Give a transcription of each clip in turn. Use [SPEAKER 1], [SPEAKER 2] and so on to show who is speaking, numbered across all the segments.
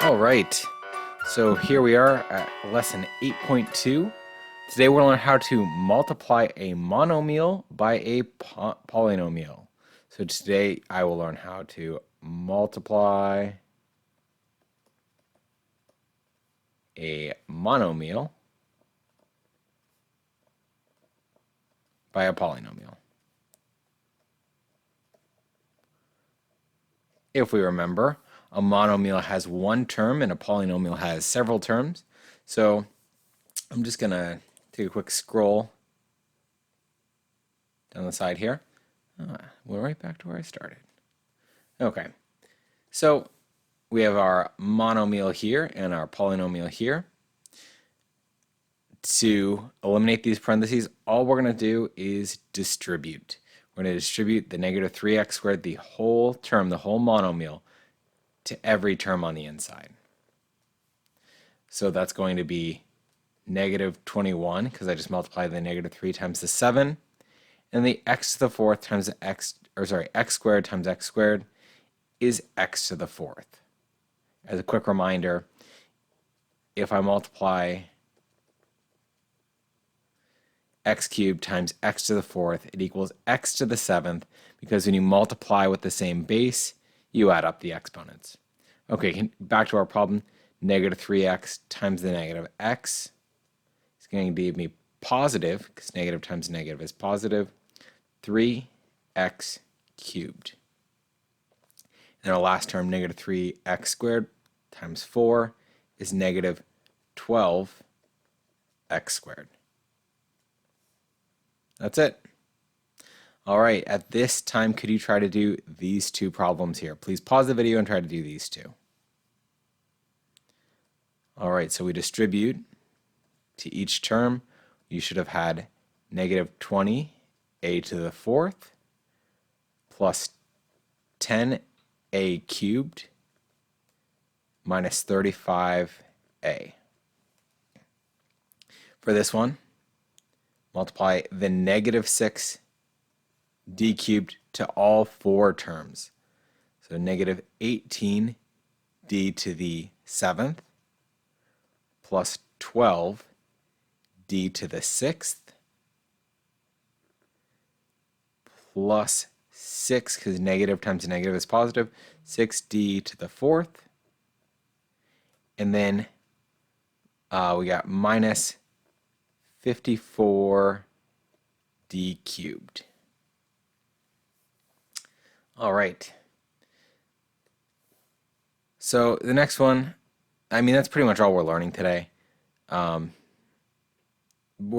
[SPEAKER 1] Alright, so here we are at lesson 8.2. Today we're going to learn how to multiply a monomial by a polynomial. So today I will learn how to multiply a monomial by a polynomial. If we remember, a monomial has one term and a polynomial has several terms. So I'm just going to take a quick scroll down the side here. We're right back to where I started. Okay, so we have our monomial here and our polynomial here. To eliminate these parentheses, all we're going to do is distribute. We're going to distribute the negative 3x squared, the whole term, the whole monomial, to every term on the inside. So that's going to be negative 21, because I just multiplied the negative 3 times the 7, and the x to the fourth times the x squared times x squared is x to the fourth. As a quick reminder, if I multiply x cubed times x to the fourth, it equals x to the seventh, because when you multiply with the same base, you add up the exponents. Okay, back to our problem. Negative 3x times the negative x is going to give me positive, because negative times negative is positive, 3x cubed. And our last term, negative 3x squared times 4 is negative 12x squared. That's it. All right, at this time, could you try to do these two problems here? Please pause the video and try to do these two. All right, so we distribute to each term. You should have had negative 20a to the fourth plus 10a cubed minus 35a. For this one, multiply the negative 6 d cubed to all four terms. So negative 18 d to the seventh plus 12 d to the sixth plus 6, because negative times negative is positive, 6d to the fourth. And then we got minus 54d cubed. All right. So the next one, that's pretty much all we're learning today. We're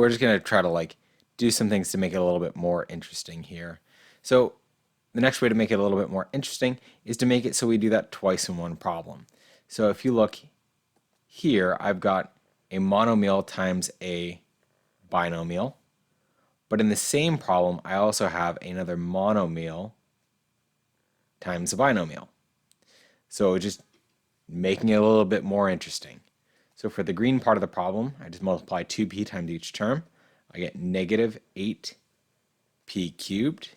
[SPEAKER 1] just going to try to do some things to make it a little bit more interesting here. So the next way to make it a little bit more interesting is to make it so we do that twice in one problem. So if you look here, I've got a monomial times a binomial, but in the same problem I also have another monomial times a binomial. So just making it a little bit more interesting. So for the green part of the problem, I just multiply 2p times each term. I get negative 8p cubed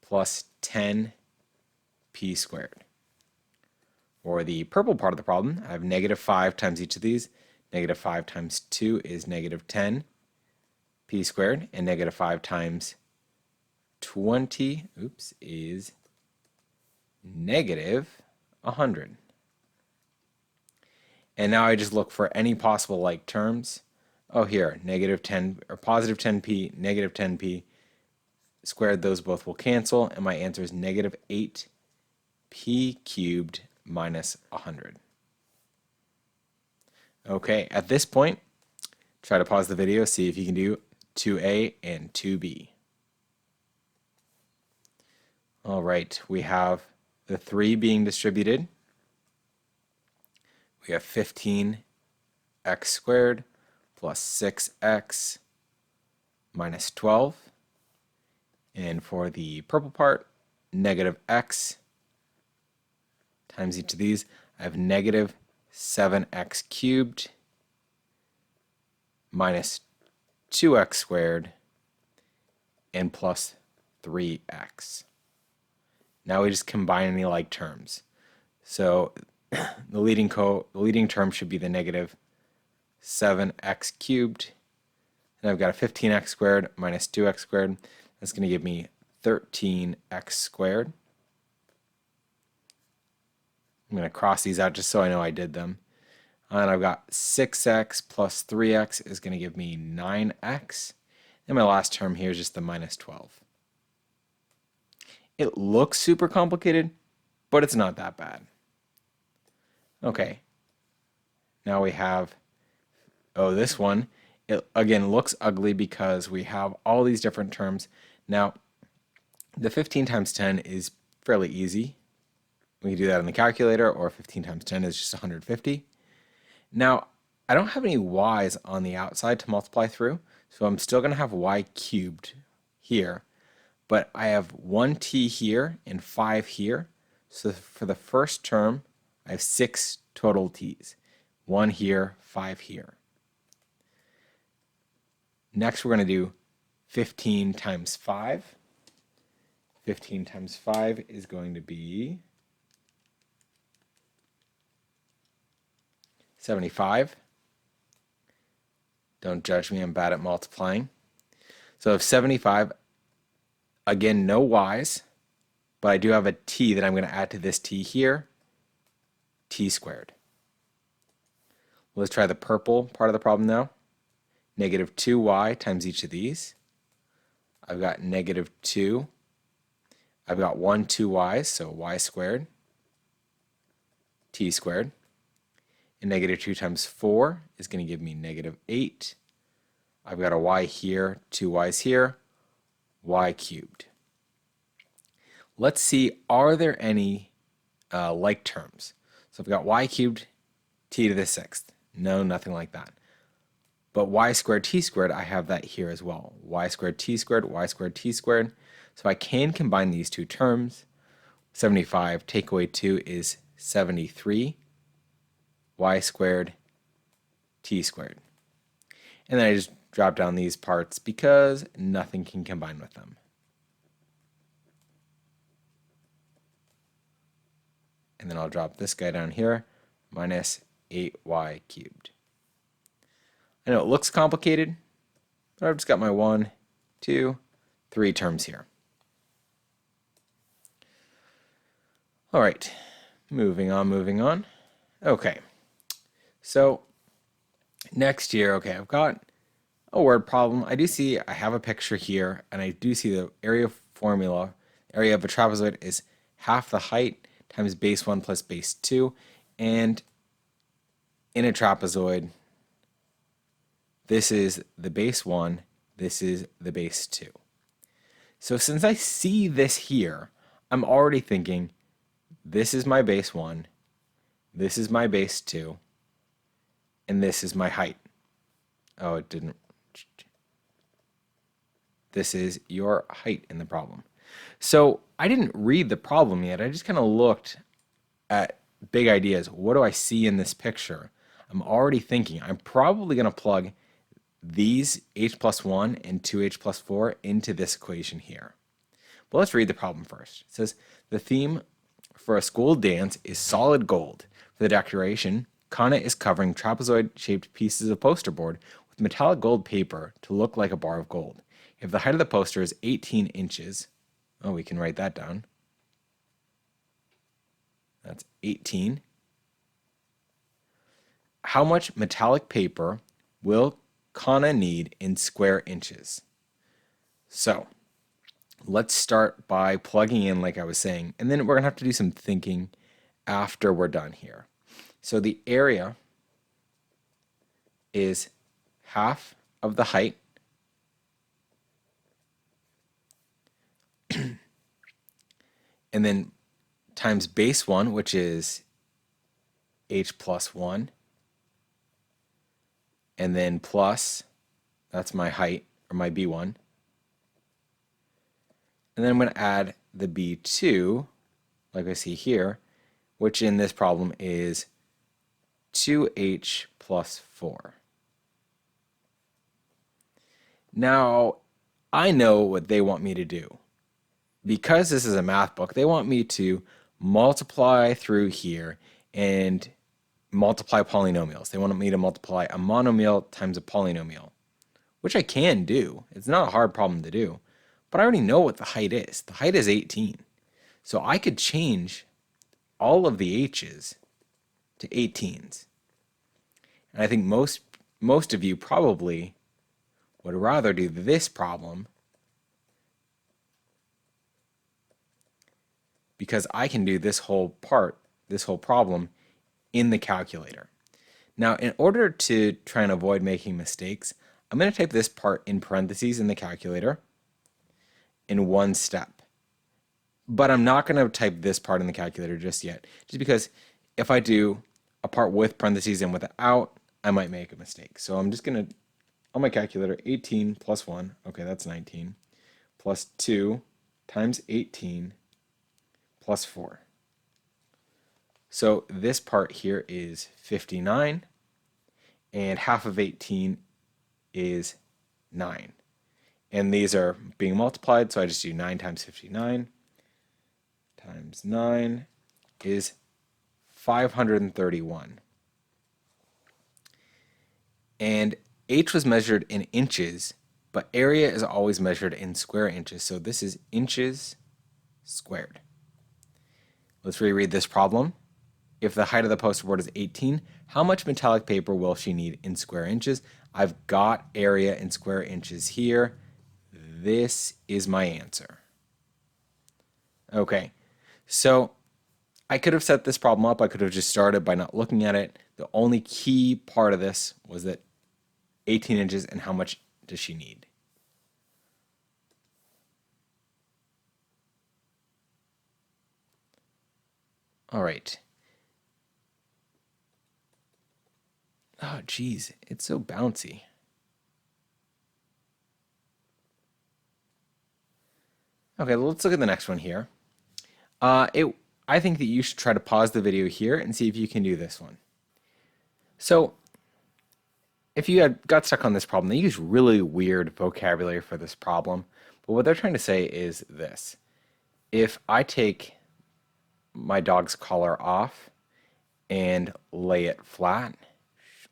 [SPEAKER 1] plus 10p squared. For the purple part of the problem, I have negative 5 times each of these. Negative 5 times 2 is negative 10p squared, and negative 5 times 20 is negative 100. And now I just look for any possible like terms. Oh, here, negative 10 or positive 10p, negative 10p squared, those both will cancel, and my answer is negative 8p cubed minus 100. Okay, at this point, try to pause the video, see if you can do 2a and 2b. All right, we have the 3 being distributed. We have 15x squared plus 6x minus 12. And for the purple part, negative x times each of these, I have negative 7x cubed minus 2x squared and plus 3x. Now we just combine any like terms. So the leading term should be the negative 7x cubed. And I've got a 15x squared minus 2x squared. That's going to give me 13x squared. I'm going to cross these out just so I know I did them. And I've got 6x plus 3x is going to give me 9x. And my last term here is just the minus 12. It looks super complicated, but it's not that bad. Okay. Now we have, this one. It again looks ugly because we have all these different terms. Now, the 15 times 10 is fairly easy. We can do that in the calculator, or 15 times 10 is just 150. Now, I don't have any y's on the outside to multiply through, so I'm still going to have y cubed here, but I have 1t here and 5 here. So for the first term, I have 6 total t's. 1 here, 5 here. Next, we're going to do 15 times 5. 15 times 5 is going to be 75. Don't judge me, I'm bad at multiplying. So if 75, again, no y's, but I do have a t that I'm going to add to this t here, t squared. Let's try the purple part of the problem now. Negative 2y times each of these. I've got negative 2. I've got 2 y's, so y squared, t squared. And negative 2 times 4 is going to give me negative 8. I've got a y here, 2 y's here, y cubed. Let's see, are there any like terms? So I've got y cubed, t to the 6th. No, nothing like that. But y squared t squared, I have that here as well. Y squared t squared, y squared t squared. So I can combine these two terms. 75 take away 2 is 73. Y squared t squared. And then I just drop down these parts because nothing can combine with them. And then I'll drop this guy down here, minus 8y cubed. I know it looks complicated, but I've just got my 1, 2, 3 terms here. All right, moving on. Okay, so next year, I've got a word problem. I do see I have a picture here, and I do see the area formula. Area of a trapezoid is half the height times base 1 plus base 2, and in a trapezoid, this is the base 1, this is the base 2. So since I see this here, I'm already thinking this is my base 1, this is my base 2, and this is my height. Oh, it didn't. This is your height in the problem. So I didn't read the problem yet. I just kind of looked at big ideas. What do I see in this picture? I'm already thinking I'm probably going to plug these h plus 1 and 2h plus 4 into this equation here. But let's read the problem first. It says, the theme for a school dance is solid gold. For the decoration, Kana is covering trapezoid-shaped pieces of poster board with metallic gold paper to look like a bar of gold. If the height of the poster is 18 inches, we can write that down. That's 18. How much metallic paper will Kana need in square inches? So let's start by plugging in like I was saying, and then we're going to have to do some thinking after we're done here. So the area is half of the height and then times base 1, which is h plus 1, and then plus, that's my height, or my b1. And then I'm going to add the b2, like I see here, which in this problem is 2h plus 4. Now, I know what they want me to do. Because this is a math book, they want me to multiply through here and multiply polynomials. They want me to multiply a monomial times a polynomial, which I can do. It's not a hard problem to do, but I already know what the height is. The height is 18. So I could change all of the h's to 18s. And I think most of you probably would rather do this problem because I can do this whole problem in the calculator. Now, in order to try and avoid making mistakes, I'm going to type this part in parentheses in the calculator in one step. But I'm not going to type this part in the calculator just yet, just because if I do a part with parentheses and without, I might make a mistake. So I'm just going to, on my calculator, 18 plus 1, okay, that's 19, plus 2 times 18 plus 4. So this part here is 59, and half of 18 is 9. And these are being multiplied, so I just do 9 times 59 times 9 is 531. And h was measured in inches, but area is always measured in square inches, so this is inches squared. Let's reread this problem. If the height of the poster board is 18, how much metallic paper will she need in square inches? I've got area in square inches here. This is my answer. Okay, so I could have set this problem up. I could have just started by not looking at it. The only key part of this was that 18 inches and how much does she need? All right. Oh, geez, it's so bouncy. Okay, let's look at the next one here. I think that you should try to pause the video here and see if you can do this one. So, if you got stuck on this problem, they use really weird vocabulary for this problem, but what they're trying to say is this. If I take my dog's collar off and lay it flat,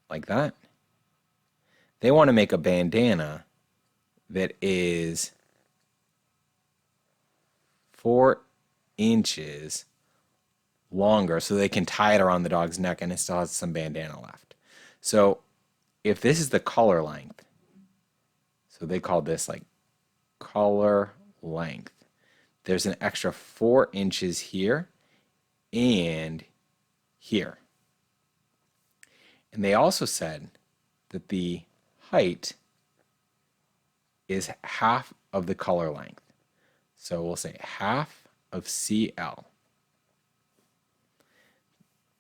[SPEAKER 1] like that, they want to make a bandana that is 4 inches longer so they can tie it around the dog's neck and it still has some bandana left. So if this is the collar length, so they call this like collar length, there's an extra 4 inches here and here. And they also said that the height is half of the collar length. So we'll say half of CL.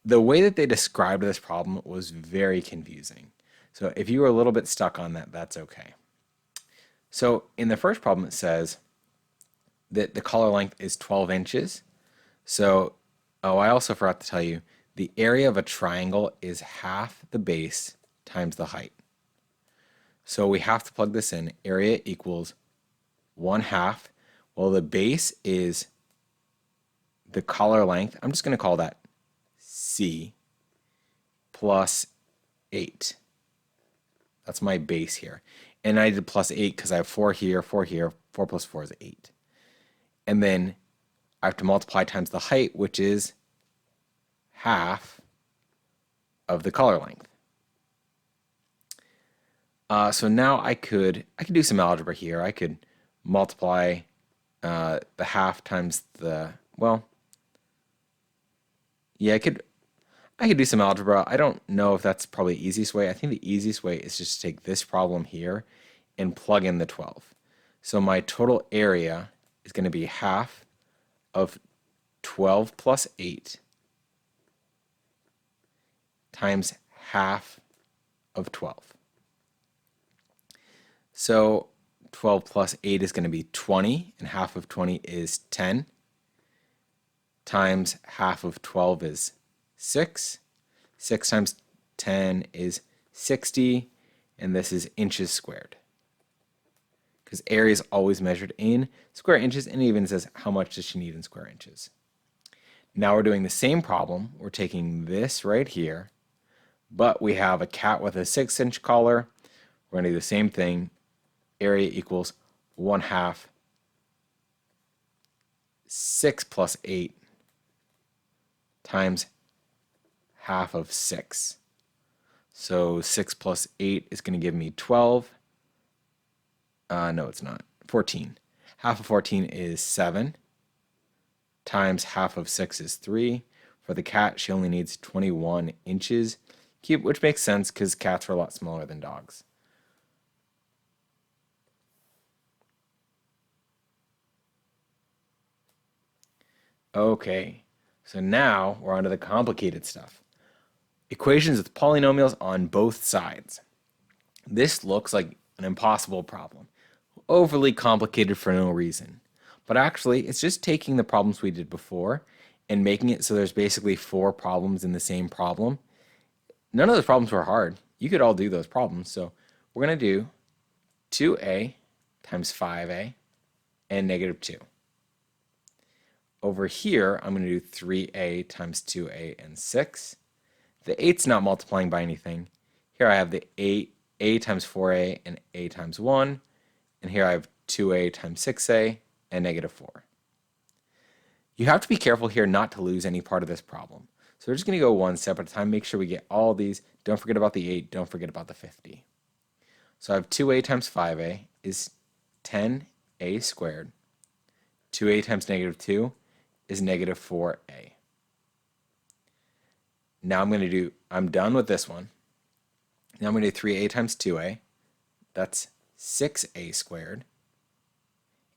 [SPEAKER 1] The way that they described this problem was very confusing. So if you were a little bit stuck on that, that's okay. So in the first problem, it says that the collar length is 12 inches. So, oh, I also forgot to tell you, the area of a triangle is half the base times the height. So we have to plug this in. Area equals 1/2. Well, the base is the collar length. I'm just going to call that C plus 8. That's my base here. And I did plus 8 because I have 4 here, 4 here. 4 plus 4 is 8. And then I have to multiply times the height, which is half of the collar length. So now I could do some algebra here. I could multiply the half times the, well, yeah, I could do some algebra. I don't know if that's probably the easiest way. I think the easiest way is just to take this problem here and plug in the 12. So my total area is going to be half of 12 plus 8 times half of 12. So 12 plus 8 is going to be 20, and half of 20 is 10, times half of 12 is 6. 6 times 10 is 60, and this is inches squared. Because area is always measured in square inches, and it even says how much does she need in square inches. Now we're doing the same problem. We're taking this right here, but we have a cat with a 6-inch collar. We're going to do the same thing. Area equals 1/2 6 plus 8 times half of 6. So 6 plus 8 is going to give me 12. No, it's not. 14. Half of 14 is 7 times half of 6 is 3. For the cat, she only needs 21 inches cubed, which makes sense because cats are a lot smaller than dogs. Okay, so now we're on to the complicated stuff. Equations with polynomials on both sides. This looks like an impossible problem. Overly complicated for no reason. But actually, it's just taking the problems we did before and making it so there's basically 4 problems in the same problem. None of those problems were hard. You could all do those problems. So we're going to do 2a times 5a and -2. Over here, I'm going to do 3a times 2a and 6. The 8's not multiplying by anything. Here I have the a times 4a and a times 1. And here I have 2a times 6a and -4. You have to be careful here not to lose any part of this problem. So we're just going to go one step at a time, make sure we get all these. Don't forget about the 8, don't forget about the 50. So I have 2a times 5a is 10a squared. 2a times -2 is -4a. Now I'm done with this one. Now I'm going to do 3a times 2a. That's 6a squared.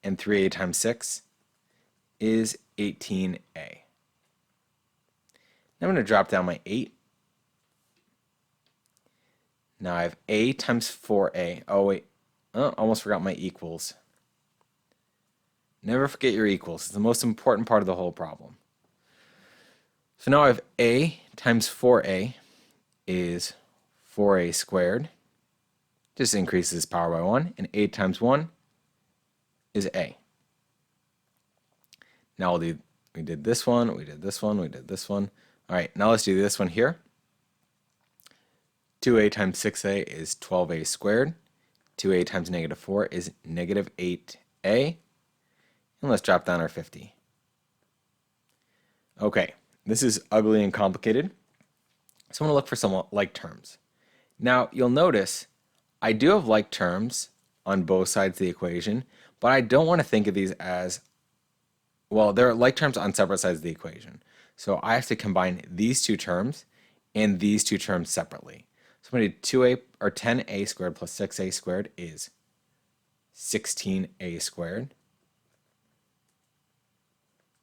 [SPEAKER 1] And 3a times 6 is 18a. Now I'm going to drop down my 8. Now I have a times 4a. Oh wait, almost forgot my equals. Never forget your equals. It's the most important part of the whole problem. So now I have a times 4a is 4a squared. Just increases power by 1. And a times 1 is a. Now we did this one, we did this one, we did this one. All right, now let's do this one here. 2a times 6a is 12a squared. 2a times -4 is -8a. And let's drop down our 50. Okay, this is ugly and complicated. So I'm going to look for some like terms. Now, you'll notice I do have like terms on both sides of the equation, but I don't want to think of these as, well, there are like terms on separate sides of the equation. So I have to combine these two terms and these two terms separately. So I'm going to do 2a or 10a squared plus 6a squared is 16a squared.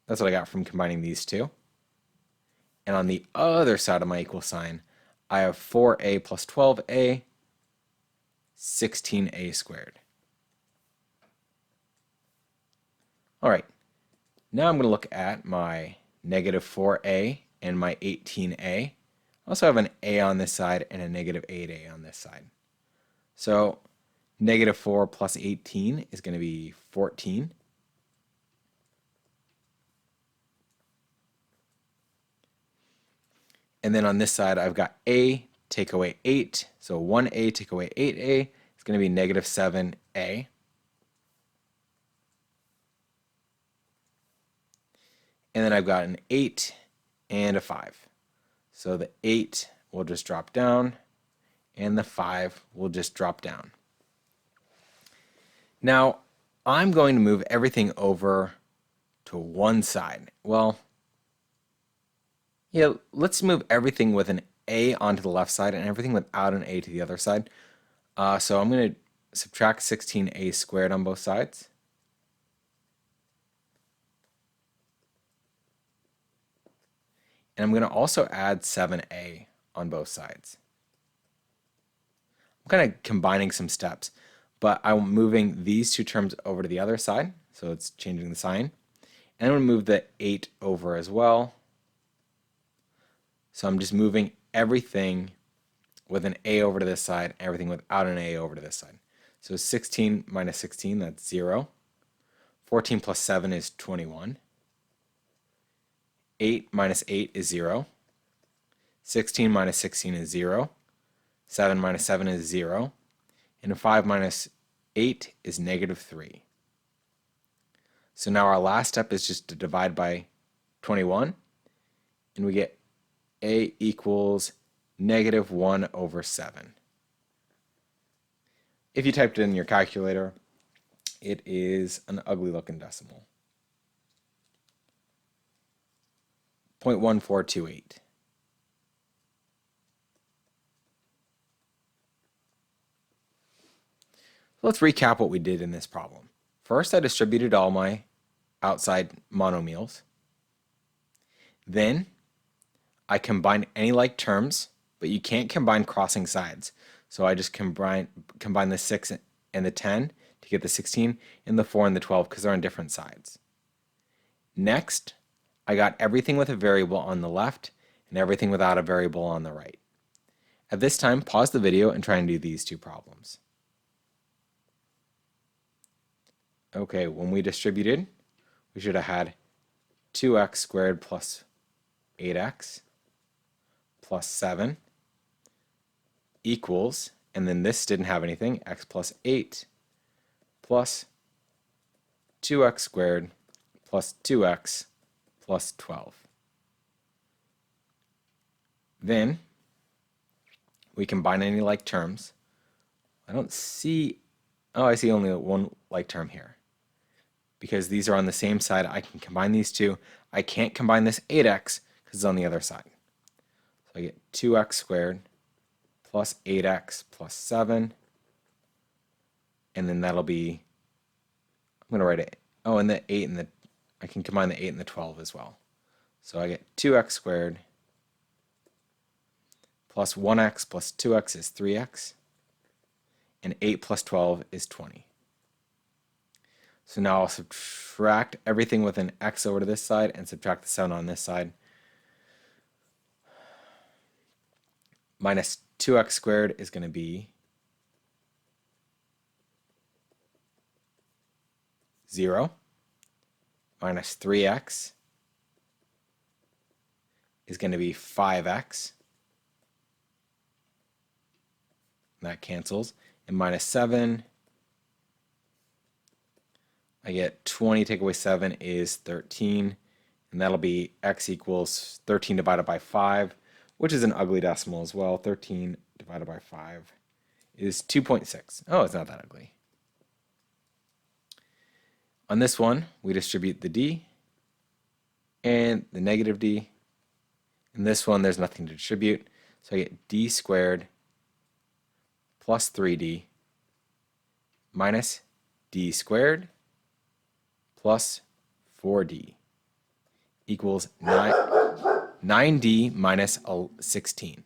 [SPEAKER 1] That's what I got from combining these two. And on the other side of my equal sign, I have 4a plus 12a, 16a squared. All right, now I'm going to look at my -4a and my 18a. I also have an a on this side and a -8a on this side. So -4 plus 18 is going to be 14. And then on this side, I've got a take away 8. So 1a take away 8a is going to be -7a. And then I've got an 8 and a 5. So the 8 will just drop down, and the 5 will just drop down. Now, I'm going to move everything over to one side. Well, yeah, let's move everything with an a onto the left side and everything without an a to the other side. So I'm going to subtract 16a squared on both sides. And I'm going to also add 7a on both sides. I'm kind of combining some steps, but I'm moving these two terms over to the other side, so it's changing the sign. And I'm going to move the 8 over as well. So I'm just moving everything with an a over to this side, everything without an a over to this side. So 16 minus 16, that's 0. 14 plus 7 is 21. 8 minus 8 is 0. 16 minus 16 is 0. 7 minus 7 is 0. And 5 minus 8 is negative 3. So now our last step is just to divide by 21, and we get a equals negative 1 over 7. If you typed it in your calculator, it is an ugly looking decimal. 0.1428. Let's recap what we did in this problem. First, I distributed all my outside monomials. Then, I combined any like terms, but you can't combine crossing sides. So I just combine the 6 and the 10 to get the 16, and the 4 and the 12 because they're on different sides. Next, I got everything with a variable on the left and everything without a variable on the right. At this time, pause the video and try and do these two problems. Okay, when we distributed, we should have had 2x squared plus 8x plus 7 equals, and then this didn't have anything, x plus 8 plus 2x squared plus 2x plus 12. Then we combine any like terms. I don't see, oh, I see only one like term here. Because these are on the same side, I can combine these two. I can't combine this 8x because it's on the other side. So I get 2x squared plus 8x plus 7. And then that'll be, I'm going to write it, oh, and the 8 and the, I can combine the 8 and the 12 as well. So I get 2x squared plus 1x plus 2x is 3x. And 8 plus 12 is 20. So now I'll subtract everything with an x over to this side and subtract the 7 on this side. Minus 2x squared is going to be 0. Minus 3x is going to be 5x. That cancels. And minus 7, I get 20 take away 7 is 13, and that'll be x equals 13 divided by 5, which is an ugly decimal as well. 13 divided by 5 is 2.6. Oh, it's not that ugly. On this one, we distribute the d and the negative d. In this one, there's nothing to distribute, so I get d squared plus 3d minus d squared plus 4d equals 9d minus 16.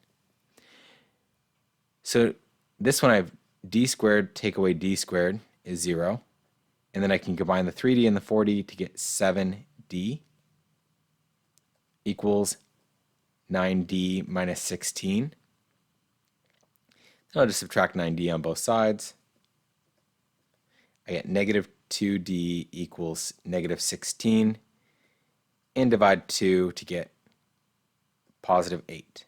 [SPEAKER 1] So this one I have d squared take away d squared is 0. And then I can combine the 3d and the 4d to get 7d equals 9d minus 16. I'll just subtract 9d on both sides. I get negative 2d equals negative 16, and divide 2 to get positive 8.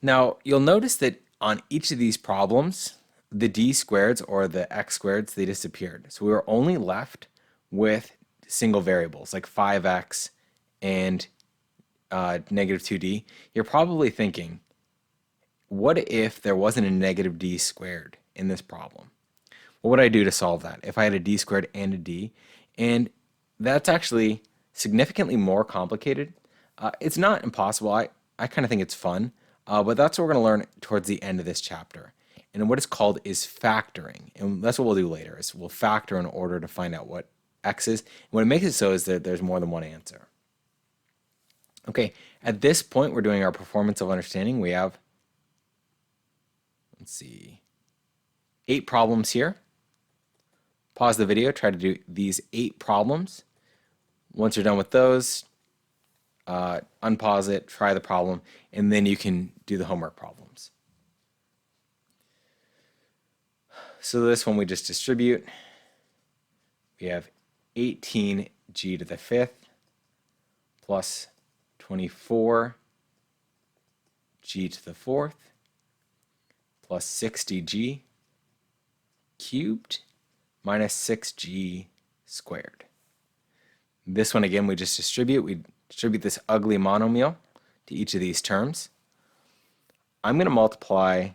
[SPEAKER 1] Now, you'll notice that on each of these problems, the d squareds or the x squareds, they disappeared. So we were only left with single variables like 5x and negative 2d. You're probably thinking, what if there wasn't a negative d squared in this problem? What would I do to solve that if I had a d squared and a d? And that's actually significantly more complicated. It's not impossible. I kind of think it's fun, but that's what we're going to learn towards the end of this chapter. And what it's called is factoring. And that's what we'll do later, is we'll factor in order to find out what x is. And what it makes it so is that there's more than one answer. Okay, at this point, we're doing our performance of understanding. We have, let's see, 8 problems here. Pause the video, try to do these 8 problems. Once you're done with those, unpause it, try the problem, and then you can do the homework problems. So this one we just distribute. We have 18g to the 5th plus 24 g to the fourth plus 60g cubed minus 6g squared. This one again we just distribute. We distribute this ugly monomial to each of these terms. I'm going to multiply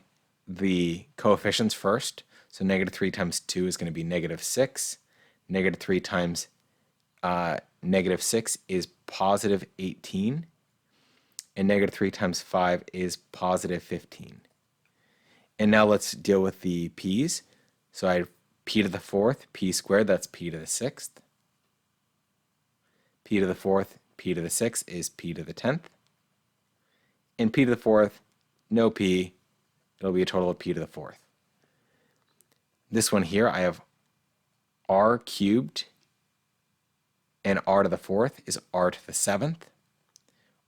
[SPEAKER 1] the coefficients first. So negative 3 times 2 is going to be negative 6. Negative 3 times negative 6 is positive 18. And negative 3 times 5 is positive 15. And now let's deal with the p's. So I have p to the fourth, p squared, that's p to the sixth. P to the fourth, p to the sixth is p to the 10th. And p to the fourth, no p, it'll be a total of p to the fourth. This one here, I have r cubed, and r to the fourth is r to the seventh.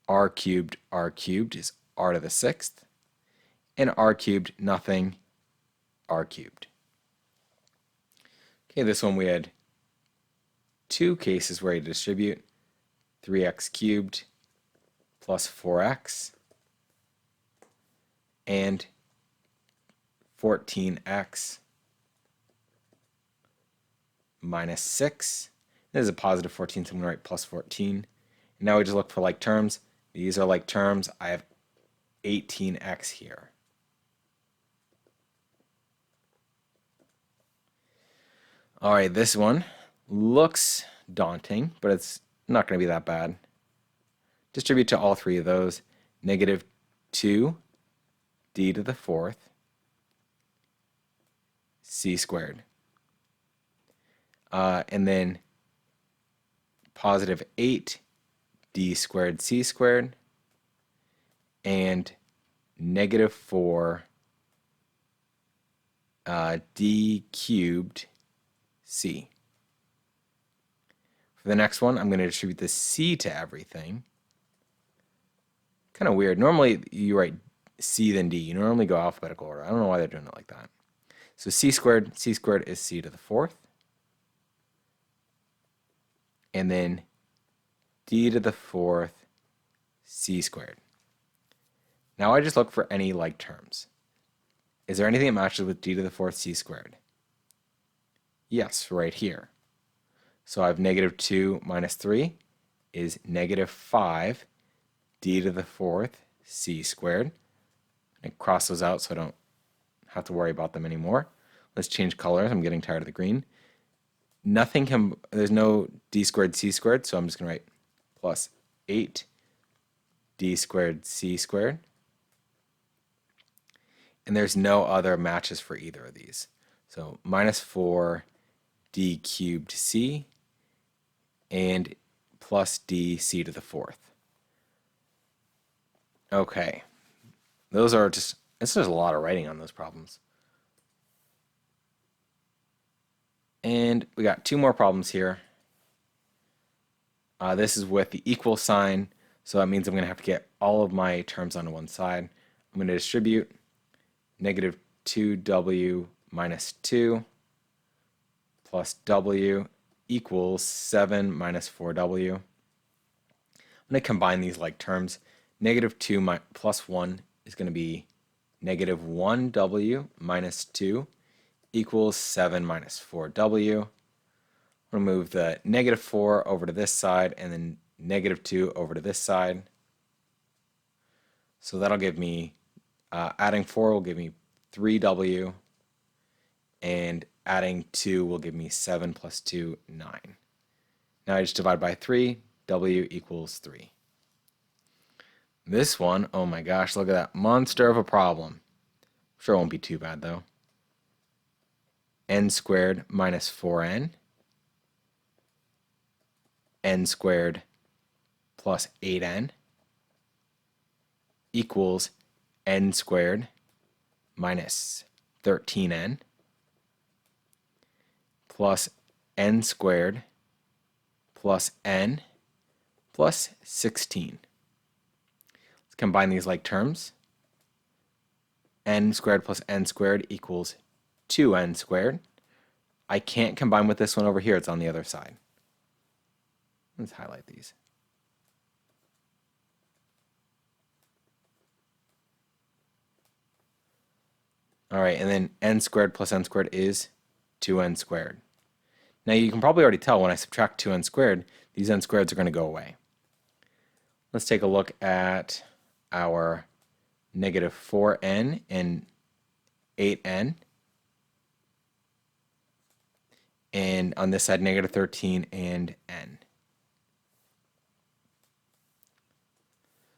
[SPEAKER 1] R cubed is r to the sixth. And r cubed, nothing, r cubed. Okay, this one we had two cases where you distribute 3x cubed plus 4x and 14x minus 6. This is a positive 14, so I'm going to write plus 14. And now we just look for like terms. These are like terms. I have 18x here. All right, this one looks daunting, but it's not going to be that bad. Distribute to all three of those. Negative 2 d to the fourth c squared. And then positive 8 d squared c squared and negative 4 d cubed c. For the next one, I'm going to distribute the c to everything. Kind of weird. Normally you write c then d. You normally go alphabetical order. I don't know why they're doing it like that. So c squared is c to the fourth. And then d to the fourth c squared. Now I just look for any like terms. Is there anything that matches with d to the fourth c squared? Yes, right here. So I have negative 2 minus 3 is negative 5 d to the fourth c squared. And cross those out so I don't have to worry about them anymore. Let's change colors. I'm getting tired of the green. There's no d squared c squared, so I'm just going to write plus 8 d squared c squared. And there's no other matches for either of these. So minus 4 d cubed c and plus d c to the fourth. Okay. It's just a lot of writing on those problems. And we got two more problems here. This is with the equal sign, so that means I'm going to have to get all of my terms onto one side. I'm going to distribute negative 2w minus 2 plus w equals 7 minus 4w. I'm going to combine these like terms. Negative 2 plus 1 is going to be negative 1w minus 2 equals 7 minus 4w. I'm going to move the negative 4 over to this side and then negative 2 over to this side. So that'll give me, adding 4 will give me 3w, and adding 2 will give me 7 plus 2, 9. Now I just divide by 3, w equals 3. This one, oh my gosh, look at that monster of a problem. Sure it won't be too bad though. N squared minus 4n, n squared plus 8n equals n squared minus 13n plus n squared plus n plus 16. Let's combine these like terms. N squared plus n squared equals 2n squared. I can't combine with this one over here. It's on the other side. Let's highlight these. All right, and then n squared plus n squared is 2n squared. Now you can probably already tell when I subtract 2n squared, these n squareds are going to go away. Let's take a look at our negative 4n and 8n. And on this side, negative 13 and n.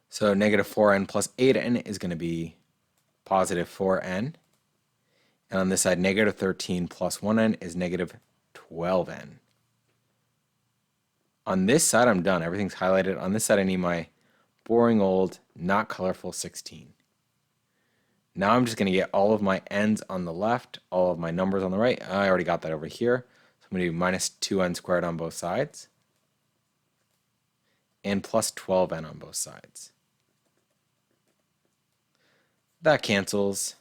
[SPEAKER 1] So negative 4n plus 8n is going to be positive 4n. And on this side, negative 13 plus 1n is negative 12n. On this side, I'm done. Everything's highlighted. On this side, I need my boring old, not colorful 16. Now I'm just going to get all of my n's on the left, all of my numbers on the right. I already got that over here. So I'm going to do minus 2n squared on both sides and plus 12n on both sides. That cancels.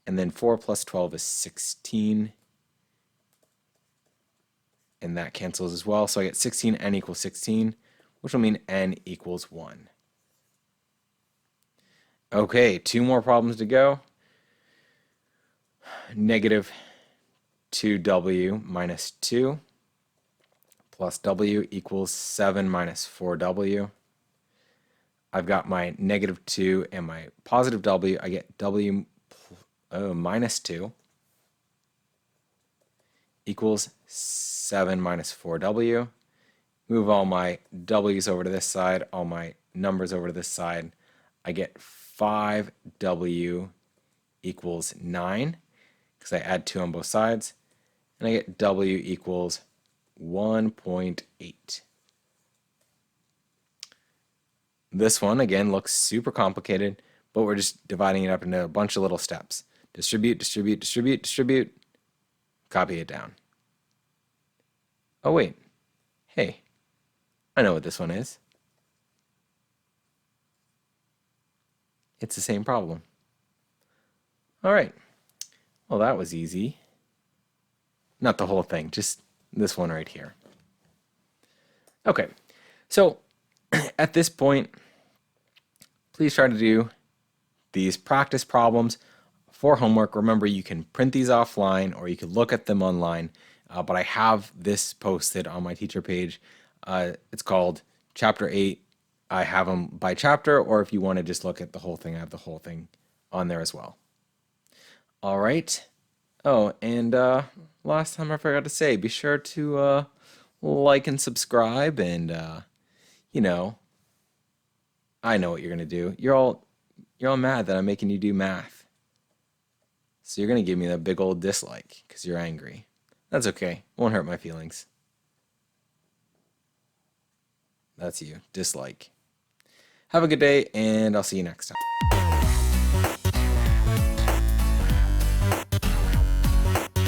[SPEAKER 1] And then 4 plus 12 is 16. And that cancels as well. So I get 16, n equals 16, which will mean n equals 1. Okay, 2 more problems to go. Negative 2w minus 2 plus w equals 7 minus 4w. I've got my negative 2 and my positive w. I get w minus 2 equals 7 minus 4w. Move all my w's over to this side, all my numbers over to this side. I get 5w equals 9 because I add 2 on both sides. And I get w equals 1.8. This one, again, looks super complicated, but we're just dividing it up into a bunch of little steps. Distribute, distribute, distribute, distribute. Copy it down. Oh, wait. Hey, I know what this one is. It's the same problem. All right. Well, that was easy. Not the whole thing, just this one right here. Okay, so at this point, please try to do these practice problems for homework. Remember, you can print these offline or you can look at them online, but I have this posted on my teacher page. It's called Chapter 8. I have them by chapter, or if you want to just look at the whole thing, I have the whole thing on there as well. All right. Oh, and last time I forgot to say, be sure to like and subscribe, and you know, I know what you're gonna do. You're all mad that I'm making you do math, so you're gonna give me that big old dislike because you're angry. That's okay. Won't hurt my feelings. That's you. Dislike. Have a good day, and I'll see you next time.